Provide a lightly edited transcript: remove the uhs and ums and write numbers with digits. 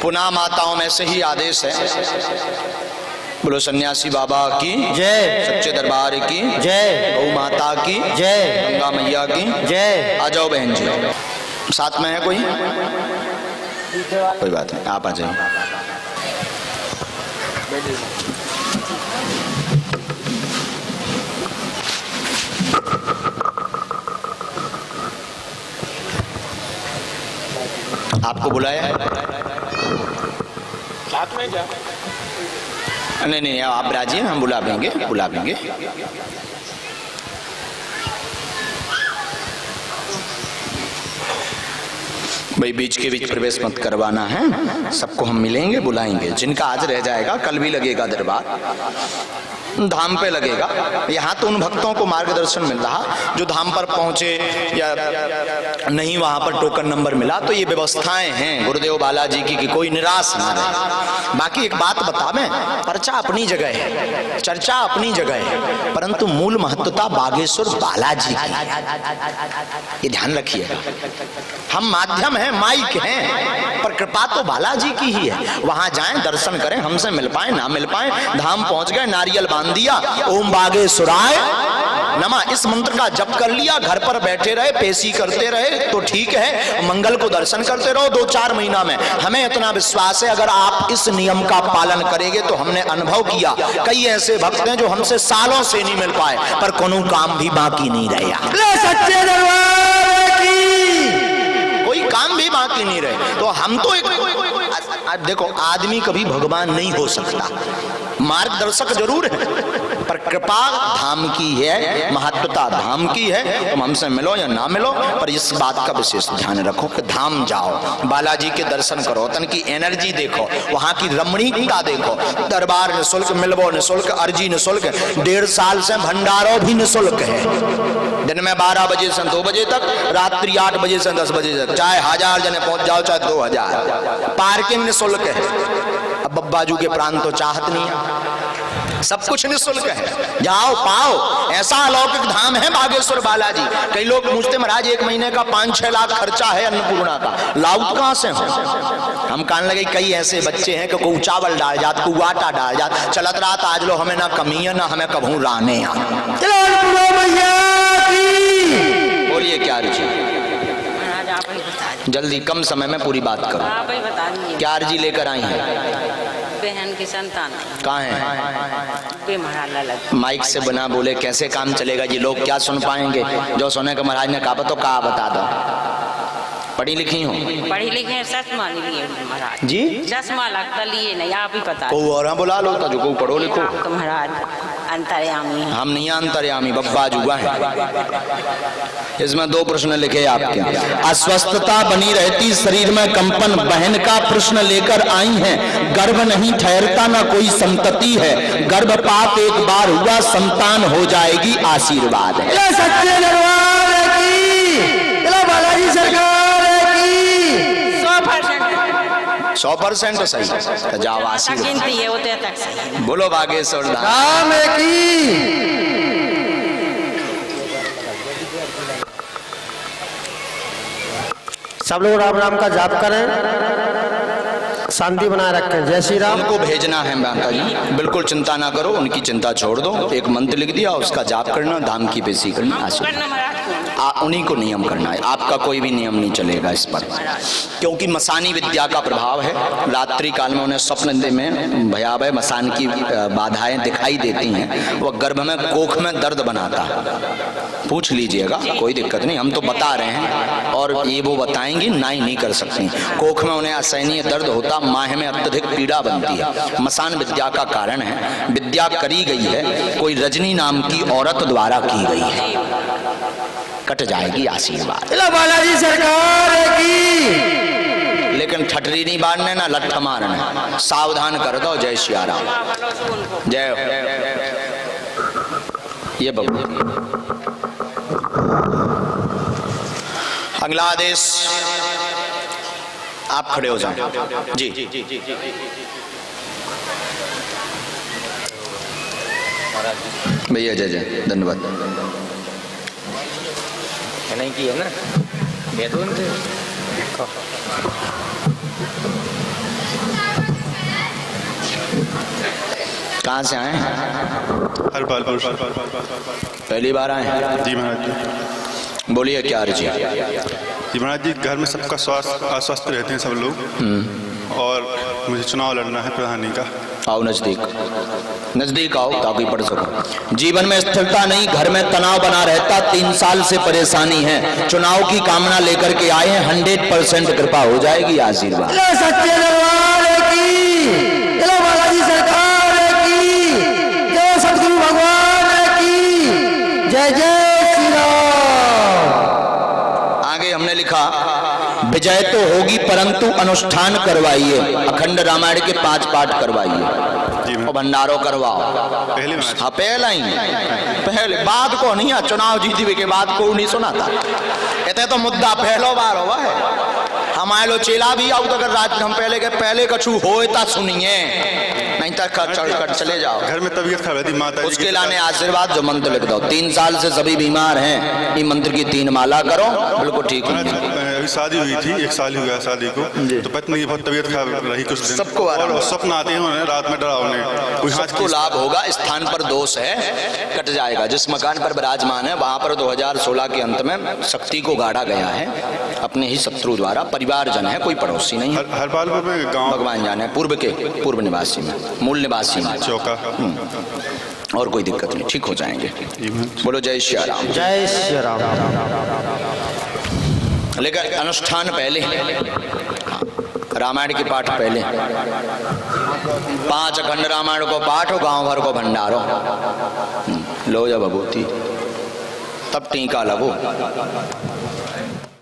पुनः माताओं में से ही आदेश है। बोलो सन्यासी बाबा की जय, सच्चे दरबार की जय, गौ माता की जय, गंगा मैया की जय। आ जाओ बहन जी, साथ में है कोई? कोई बात नहीं, आप आ जाइए। आपको बुलाया है? साथ में जा। नहीं नहीं, आप राजी हैं, हम बुला देंगे, बुला देंगे। भाई बीच के बीच प्रवेश मत करवाना है, सबको हम मिलेंगे, बुलाएंगे। जिनका आज रह जाएगा कल भी लगेगा दरबार, धाम पे लगेगा। यहाँ तो उन भक्तों को मार्गदर्शन मिल रहा जो धाम पर पहुंचे या नहीं वहां पर टोकन नंबर मिला, तो ये व्यवस्थाएं हैं गुरुदेव बालाजी की कि कोई निराश ना रहे। बाकी एक बात बता, मैं पर्चा अपनी जगह है, चर्चा अपनी जगह है, परंतु मूल महत्वता बागेश्वर बालाजी की, ये ध्यान रखिएगा। हम माध्यम हैं, माइक हैं, पर कृपा तो बालाजी की ही है। वहां जाएं, दर्शन करें, हमसे मिल पाए ना मिल पाए, धाम पहुंच गए, नारियल बांध दिया, ओम बागेश्वराय नमा, इस मंत्र का जप कर लिया, घर पर बैठे रहे, पेशी करते रहे तो ठीक है, मंगल को दर्शन करते रहो। 2-4 महीना में हमें इतना विश्वास है, अगर आप इस नियम का पालन करेंगे तो हमने अनुभव किया, कई ऐसे भक्त हैं जो हमसे सालों से नहीं मिल पाए, पर कोनो काम भी बाकी नहीं रहा। सच्चे दरबार की कोई काम भी बाकी नहीं रहे। तो हम तो एक देखो, आदमी कभी भगवान नहीं हो सकता, मार्गदर्शक जरूर है, पर कृपा धाम की है, महत्वता धाम की है। तुम हमसे मिलो या ना मिलो, पर इस बात का विशेष ध्यान रखो कि धाम जाओ, बालाजी के दर्शन करो, तन की एनर्जी देखो, वहां की रमणीयता देखो। दरबार निःशुल्क, मिलबो निःशुल्क, अर्जी निःशुल्क, 1.5 साल से भंडारो भी निःशुल्क है। दिन में 12 बजे से 2 बजे तक, रात्रि 8 बजे से 10 बजे तक, चाहे 1000 जने पहुंच जाओ चाहे 2000, पार्किंग निःशुल्क है। अब बब्बाजू के प्राण तो चाहत नहीं है, सब कुछ निःशुल्क है, जाओ पाओ। ऐसा अलौकिक धाम है बागेश्वर बालाजी। कई लोग पूछते महाराज 1 महीने का 5-6 लाख खर्चा है अन्नपूर्णा का, लाउत कहां से हो? हम कान लगे, कई ऐसे बच्चे हैं कि को चावल डाल जात, को आटा डाल जात, चलत रात आज लो, हमें ना कमी है ना हमें कभू राने। बोलिए क्या रुचि? जल्दी कम समय में पूरी बात करो। आप ही बता दीजिए। क्या अर्जी लेकर आई हैं? बहन की संतान कहाँ है? महाराज माइक से बना बोले, कैसे काम चलेगा जी? लोग क्या सुन पाएंगे? जो सुने का महाराज ने कहा तो कहा बता दो। पढ़ी लिखी हूँ? पढ़ी लिखी है, चश्मा नहीं लिए महाराज जी, चश्मा लगता लिए नहीं, आप ही पता। को और बुला लो जो को पढ़ो लिखो। तो महाराज अंतर्यामी है। हम नहीं अंतर्यामी, बब्बा जुआ है। इसमें 2 प्रश्न लिखे आपके। अस्वस्थता बनी रहती, शरीर में कंपन, बहन का प्रश्न लेकर आई हैं। गर्भ नहीं ठहरता, ना कोई संतति है, गर्भपात एक बार हुआ, संतान हो जाएगी, आशीर्वाद है। सच्चे दरबार की, बालाजी सरकार की। 100% सही, जाओ आशीर्वाद। गिनती है होते तक सही। बोलो बागेश्वर धाम की। सब लोग राम राम का जाप करें, शांति बनाए रखें। जय श्री राम। उनको भेजना है माता जी, बिल्कुल चिंता ना करो, उनकी चिंता छोड़ दो। एक मंत्र लिख दिया, उसका जाप करना, धाम की पेशी करनी, आशीर्वाद उन्हीं को नियम करना है। आपका कोई भी नियम नहीं चलेगा इस पर, क्योंकि मसानी विद्या का प्रभाव है। रात्रि काल में उन्हें स्वप्न में भयावह मसान की बाधाएं दिखाई देती हैं। वह गर्भ में, कोख में दर्द बनाता है, पूछ लीजिएगा, कोई दिक्कत नहीं, हम तो बता रहे हैं। और ये वो बताएंगी, ना ही नहीं कर सकती। कोख में उन्हें असहनीय दर्द होता, माह में अत्यधिक पीड़ा बनती है, मसान विद्या का कारण है। विद्या करी गई है, कोई रजनी नाम की औरत द्वारा की गई है, कट जाएगी, आशीर्वाद। बालाजी सरकार की। लेकिन ठटरी नहीं बांधने ना लट्ठ मारने, सावधान कर दो। जय श्री राम, जय हो। ये बबू अगला आदेश, आप खड़े हो जाओ जी। भैया जय जय, धन्यवाद। नहीं की है ना, कहाँ से आए? हरपालपुर। पहली बार आए? जी महाराज जी। बोलिए क्या अर्जी? जी महाराज जी, घर में सबका स्वास्थ्य अस्वस्थ रहते हैं सब लोग, और मुझे चुनाव लड़ना है प्रधानी का। आओ नजदीक आओ ताकि पढ़ सको। जीवन में स्थिरता नहीं, घर में तनाव बना रहता, 3 साल से परेशानी है। चुनाव की कामना लेकर के आए हैं, 100% कृपा हो जाएगी, आशीर्वाद। सच्चे दरबार की, चलो बालाजी सरकार की, जय सतगुरु भगवान की, जय जय श्री राम। आगे हमने लिखा, विजय तो होगी परंतु अनुष्ठान करवाइए, अखंड रामायण के 5 पाठ करवाइए और भंडारो करवाओ। पहले में हाँ पहले बाद को नहीं है, चुनाव जीतने के बाद को नहीं सुना था। कहते तो मुद्दा पहलो बार हुआ है। हमारे लो चेला भी आओ, अगर राज हम पहले कछु होता सुनिए, नहीं तक चढ़ चले जाओ। घर में तबीयत खराब रहती माता जी उसके लाने आशीर्वाद जो मंत्र लिख दो। 3 साल से सभी बीमार हैं, ये मंत्र की 3 माला करो, बिल्कुल ठीक हो जाएगा। अभी शादी हुई थी, 1 साल ही हुआ शादी को, तो पत्नी की बहुत तबीयत खराब रही कुछ दिन। सबको आराम। और स्वप्न आते हैं उन्हें, रात में डरावने, कोई हाथ सबको लाभ होगा। स्थान पर दोष है, कट जाएगा। जिस मकान पर विराजमान है वहां पर 2016 के अंत में शक्ति को गाड़ा गया है, अपने ही शत्रु द्वारा। परिवारजन है, कोई पड़ोसी नहीं है। हरपालपुर में गाँव भगवान जाने, पूर्व निवासी में, मूल निवासी में चौका। और कोई दिक्कत नहीं, ठीक हो जाएंगे। बोलो जय श्री राम। जय श्री राम। लेकिन अनुष्ठान पहले, रामायण के पाठ पहले, 5 अखंड रामायण को पाठ हो, गांव भर को भंडारो लो या भभूति, तब टीका लगो।